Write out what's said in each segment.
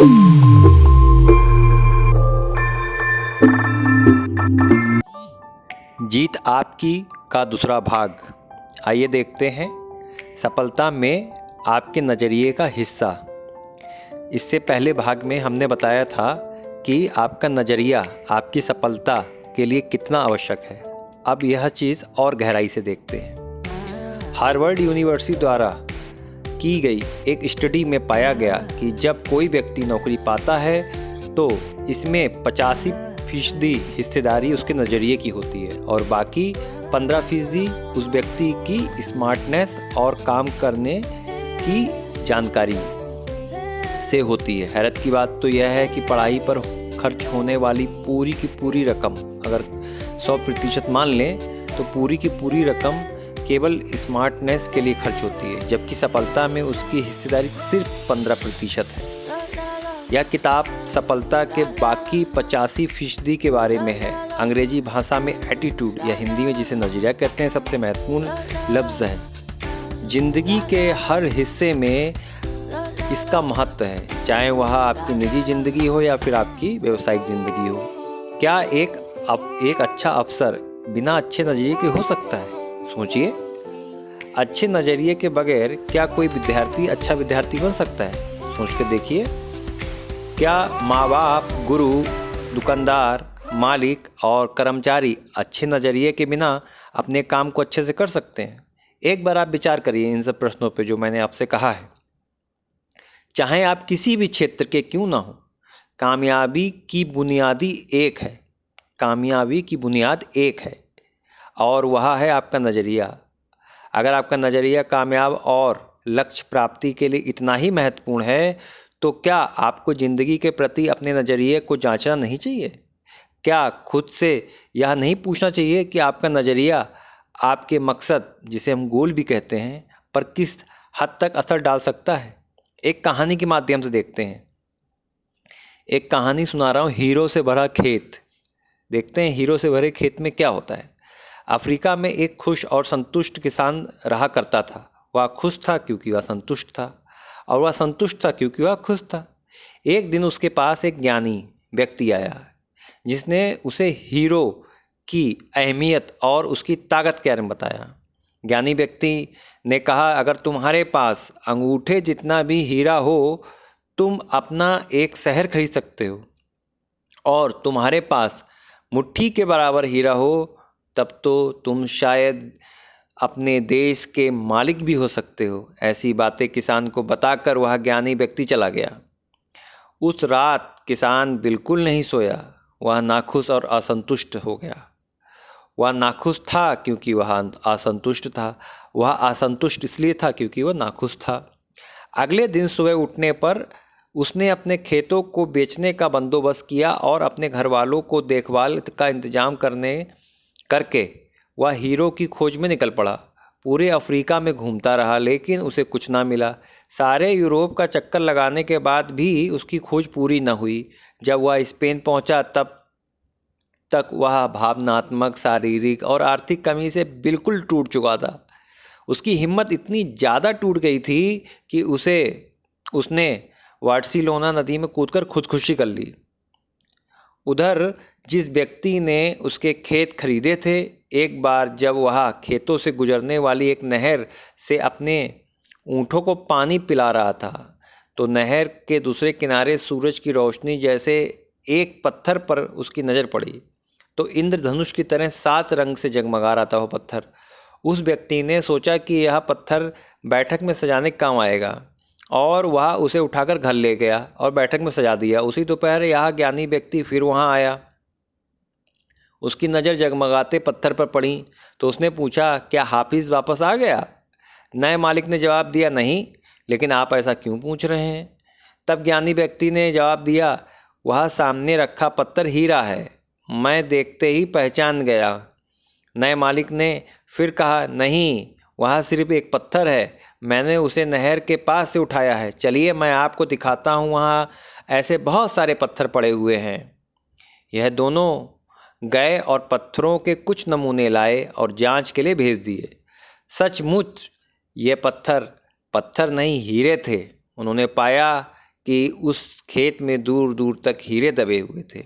जीत आपकी का दूसरा भाग। आइए देखते हैं सफलता में आपके नज़रिए का हिस्सा। इससे पहले भाग में हमने बताया था कि आपका नज़रिया आपकी सफलता के लिए कितना आवश्यक है। अब यह चीज़ और गहराई से देखते हैं। हार्वर्ड यूनिवर्सिटी द्वारा की गई एक स्टडी में पाया गया कि जब कोई व्यक्ति नौकरी पाता है तो इसमें 85% हिस्सेदारी उसके नज़रिए की होती है और बाकी 15% उस व्यक्ति की स्मार्टनेस और काम करने की जानकारी से होती है। हैरत की बात तो यह है कि पढ़ाई पर खर्च होने वाली पूरी की पूरी रकम अगर 100% मान लें तो पूरी की पूरी रकम केवल स्मार्टनेस के लिए खर्च होती है, जबकि सफलता में उसकी हिस्सेदारी सिर्फ 15% है। यह किताब सफलता के बाकी 85% के बारे में है। अंग्रेजी भाषा में एटीट्यूड या हिंदी में जिसे नज़रिया कहते हैं सबसे महत्वपूर्ण लफ्ज़ है। जिंदगी के हर हिस्से में इसका महत्व है, चाहे वह आपकी निजी ज़िंदगी हो या फिर आपकी व्यावसायिक ज़िंदगी हो। क्या एक अच्छा अफसर बिना अच्छे नज़रिए के हो सकता है? सोचिए, अच्छे नज़रिए के बगैर क्या कोई विद्यार्थी अच्छा विद्यार्थी बन सकता है? सोच के देखिए। क्या माँ बाप, गुरु, दुकानदार, मालिक और कर्मचारी अच्छे नज़रिए के बिना अपने काम को अच्छे से कर सकते हैं? एक बार आप विचार करिए इन सब प्रश्नों पे जो मैंने आपसे कहा है। चाहे आप किसी भी क्षेत्र के क्यों ना हो, कामयाबी की बुनियाद एक है और वह है आपका नज़रिया। अगर आपका नज़रिया कामयाब और लक्ष्य प्राप्ति के लिए इतना ही महत्वपूर्ण है तो क्या आपको ज़िंदगी के प्रति अपने नज़रिए को जांचना नहीं चाहिए? क्या खुद से यह नहीं पूछना चाहिए कि आपका नज़रिया आपके मकसद, जिसे हम गोल भी कहते हैं, पर किस हद तक असर डाल सकता है? एक कहानी के माध्यम से देखते हैं। एक कहानी सुना रहा हूँ, हीरो से भरा खेत। देखते हैं हीरो से भरे खेत में क्या होता है। अफ्रीका में एक खुश और संतुष्ट किसान रहा करता था। वह खुश था क्योंकि वह संतुष्ट था और वह संतुष्ट था क्योंकि वह खुश था। एक दिन उसके पास एक ज्ञानी व्यक्ति आया जिसने उसे हीरो की अहमियत और उसकी ताकत के बारे में बताया। ज्ञानी व्यक्ति ने कहा, अगर तुम्हारे पास अंगूठे जितना भी हीरा हो तुम अपना एक शहर खरीद सकते हो, और तुम्हारे पास मुट्ठी के बराबर हीरा हो तब तो तुम शायद अपने देश के मालिक भी हो सकते हो। ऐसी बातें किसान को बताकर वह ज्ञानी व्यक्ति चला गया। उस रात किसान बिल्कुल नहीं सोया। वह नाखुश और असंतुष्ट हो गया। वह नाखुश था क्योंकि वह असंतुष्ट था। वह असंतुष्ट इसलिए था क्योंकि वह नाखुश था। अगले दिन सुबह उठने पर उसने अपने खेतों को बेचने का बंदोबस्त किया और अपने घर वालों को देखभाल का इंतजाम करके वह हीरो की खोज में निकल पड़ा। पूरे अफ्रीका में घूमता रहा लेकिन उसे कुछ ना मिला। सारे यूरोप का चक्कर लगाने के बाद भी उसकी खोज पूरी न हुई। जब वह स्पेन पहुंचा तब तक वह भावनात्मक, शारीरिक और आर्थिक कमी से बिल्कुल टूट चुका था। उसकी हिम्मत इतनी ज़्यादा टूट गई थी कि उसने बार्सिलोना नदी में कूदकर खुदकुशी कर ली। उधर जिस व्यक्ति ने उसके खेत खरीदे थे, एक बार जब वह खेतों से गुजरने वाली एक नहर से अपने ऊँटों को पानी पिला रहा था तो नहर के दूसरे किनारे सूरज की रोशनी जैसे एक पत्थर पर उसकी नज़र पड़ी। तो इंद्रधनुष की तरह 7 रंग से जगमगा रहा था वो पत्थर। उस व्यक्ति ने सोचा कि यह पत्थर बैठक में सजाने काम आएगा और वह उसे उठाकर घर ले गया और बैठक में सजा दिया। उसी दोपहर यह ज्ञानी व्यक्ति फिर वहाँ आया। उसकी नज़र जगमगाते पत्थर पर पड़ी तो उसने पूछा, क्या हाफिज़ वापस आ गया? नए मालिक ने जवाब दिया, नहीं, लेकिन आप ऐसा क्यों पूछ रहे हैं? तब ज्ञानी व्यक्ति ने जवाब दिया, वह सामने रखा पत्थर हीरा है, मैं देखते ही पहचान गया। नए मालिक ने फिर कहा, नहीं, वह सिर्फ एक पत्थर है, मैंने उसे नहर के पास से उठाया है। चलिए मैं आपको दिखाता हूँ, वहाँ ऐसे बहुत सारे पत्थर पड़े हुए हैं। यह दोनों गए और पत्थरों के कुछ नमूने लाए और जांच के लिए भेज दिए। सचमुच ये पत्थर नहीं हीरे थे। उन्होंने पाया कि कि उस खेत में दूर दूर तक हीरे दबे हुए थे।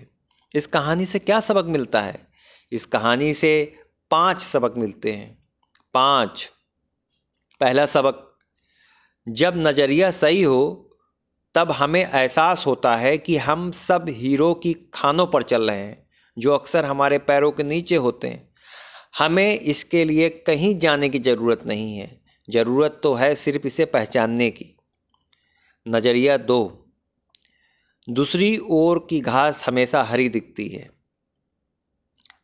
इस कहानी से क्या सबक मिलता है? इस कहानी से 5 सबक मिलते हैं। 5। पहला सबक, जब नज़रिया सही हो तब हमें एहसास होता है कि हम सब हीरो की खानों पर चल रहे हैं, जो अक्सर हमारे पैरों के नीचे होते हैं। हमें इसके लिए कहीं जाने की ज़रूरत नहीं है, ज़रूरत तो है सिर्फ इसे पहचानने की। नज़रिया 2, दूसरी ओर की घास हमेशा हरी दिखती है।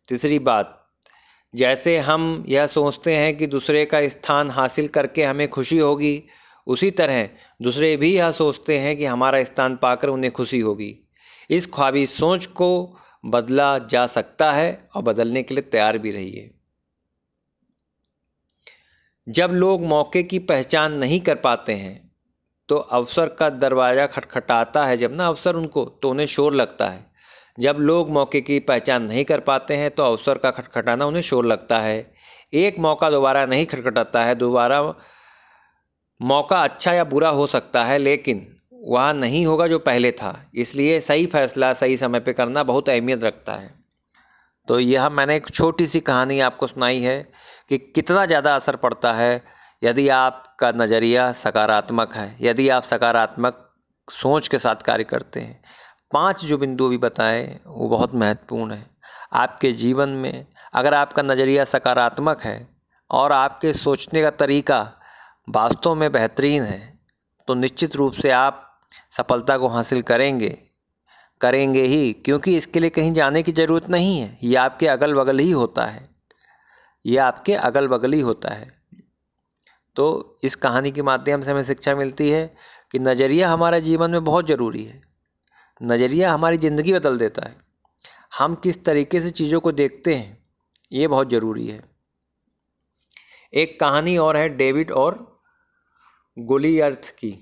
तीसरी बात, जैसे हम यह सोचते हैं कि दूसरे का स्थान हासिल करके हमें खुशी होगी, उसी तरह दूसरे भी यह सोचते हैं कि हमारा स्थान पाकर उन्हें खुशी होगी। इस ख्वाबी सोच को बदला जा सकता है और बदलने के लिए तैयार भी रहिए। जब लोग मौके की पहचान नहीं कर पाते हैं तो अवसर का दरवाज़ा खटखटाता है। जब ना अवसर उनको, तो उन्हें शोर लगता है। जब लोग मौके की पहचान नहीं कर पाते हैं तो अवसर का खटखटाना उन्हें शोर लगता है। एक मौका दोबारा नहीं खटखटाता है। दोबारा मौका अच्छा या बुरा हो सकता है, लेकिन वह नहीं होगा जो पहले था। इसलिए सही फैसला सही समय पे करना बहुत अहमियत रखता है। तो यह मैंने एक छोटी सी कहानी आपको सुनाई है कि कितना ज़्यादा असर पड़ता है यदि आपका नज़रिया सकारात्मक है, यदि आप सकारात्मक सोच के साथ कार्य करते हैं। 5 जो बिंदु भी बताए वो बहुत महत्वपूर्ण है आपके जीवन में। अगर आपका नज़रिया सकारात्मक है और आपके सोचने का तरीका वास्तव में बेहतरीन है तो निश्चित रूप से आप सफलता को हासिल करेंगे ही, क्योंकि इसके लिए कहीं जाने की ज़रूरत नहीं है। ये आपके अगल बगल ही होता है, ये आपके अगल बगल ही होता है। तो इस कहानी के माध्यम से हमें शिक्षा मिलती है कि नज़रिया हमारे जीवन में बहुत ज़रूरी है। नज़रिया हमारी ज़िंदगी बदल देता है। हम किस तरीके से चीज़ों को देखते हैं ये बहुत ज़रूरी है। एक कहानी और है डेविड और गोलियत की।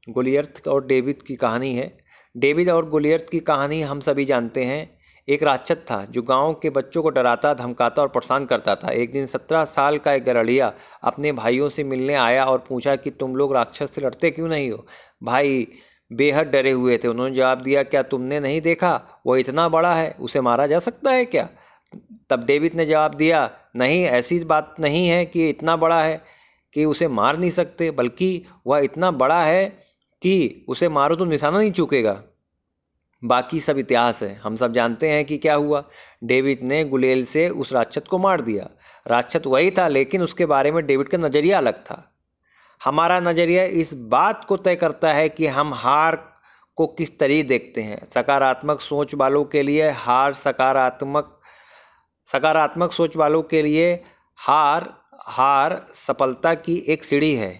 गोलियत और डेविड की कहानी है। डेविड और गोलियत की कहानी हम सभी जानते हैं। एक राक्षस था जो गांव के बच्चों को डराता, धमकाता और परेशान करता था। एक दिन 17 साल का एक गड़हड़िया अपने भाइयों से मिलने आया और पूछा कि तुम लोग राक्षस से लड़ते क्यों नहीं हो। भाई बेहद डरे हुए थे। उन्होंने जवाब दिया, क्या तुमने नहीं देखा, वो इतना बड़ा है, उसे मारा जा सकता है क्या? तब डेविड ने जवाब दिया, नहीं, ऐसी बात नहीं है कि इतना बड़ा है कि उसे मार नहीं सकते, बल्कि वह इतना बड़ा है कि उसे मारो तो निशाना नहीं चूकेगा। बाकी सब इतिहास है। हम सब जानते हैं कि क्या हुआ। डेविड ने गुलेल से उस राक्षस को मार दिया। राक्षस वही था, लेकिन उसके बारे में डेविड का नज़रिया अलग था। हमारा नज़रिया इस बात को तय करता है कि हम हार को किस तरीके देखते हैं। सकारात्मक सोच वालों के लिए सकारात्मक सोच वालों के लिए हार सफलता की एक सीढ़ी है।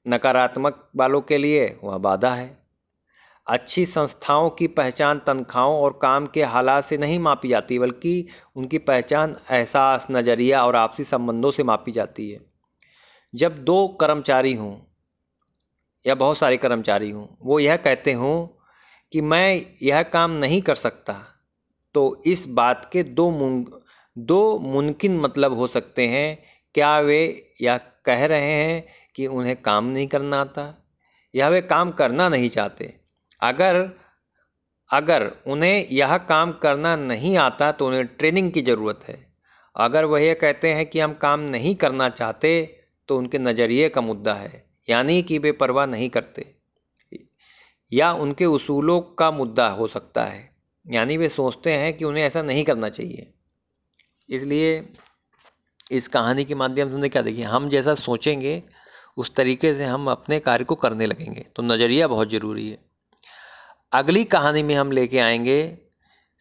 नकारात्मक वालों के लिए वह बाधा है। अच्छी संस्थाओं की पहचान तनख्वाहों और काम के हालात से नहीं मापी जाती, बल्कि उनकी पहचान एहसास, नज़रिया और आपसी संबंधों से मापी जाती है। जब 2 कर्मचारी हों या बहुत सारे कर्मचारी हों, वो यह कहते हों कि मैं यह काम नहीं कर सकता, तो इस बात के दो मुमकिन मतलब हो सकते हैं। क्या वे यह कह रहे हैं कि उन्हें काम नहीं करना आता, या वे काम करना नहीं चाहते? अगर उन्हें यह काम करना नहीं आता तो उन्हें ट्रेनिंग की ज़रूरत है। अगर वह यह कहते हैं कि हम काम नहीं करना चाहते तो उनके नज़रिए का मुद्दा है, यानी कि वे परवाह नहीं करते, या उनके उसूलों का मुद्दा हो सकता है, यानी वे सोचते हैं कि उन्हें ऐसा नहीं करना चाहिए। इसलिए इस कहानी के माध्यम से हमने क्या देखिए, हम जैसा सोचेंगे उस तरीके से हम अपने कार्य को करने लगेंगे। तो नज़रिया बहुत ज़रूरी है। अगली कहानी में हम लेके आएंगे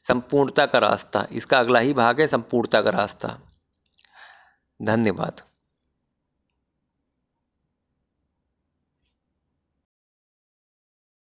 संपूर्णता का रास्ता। इसका अगला ही भाग है संपूर्णता का रास्ता। धन्यवाद।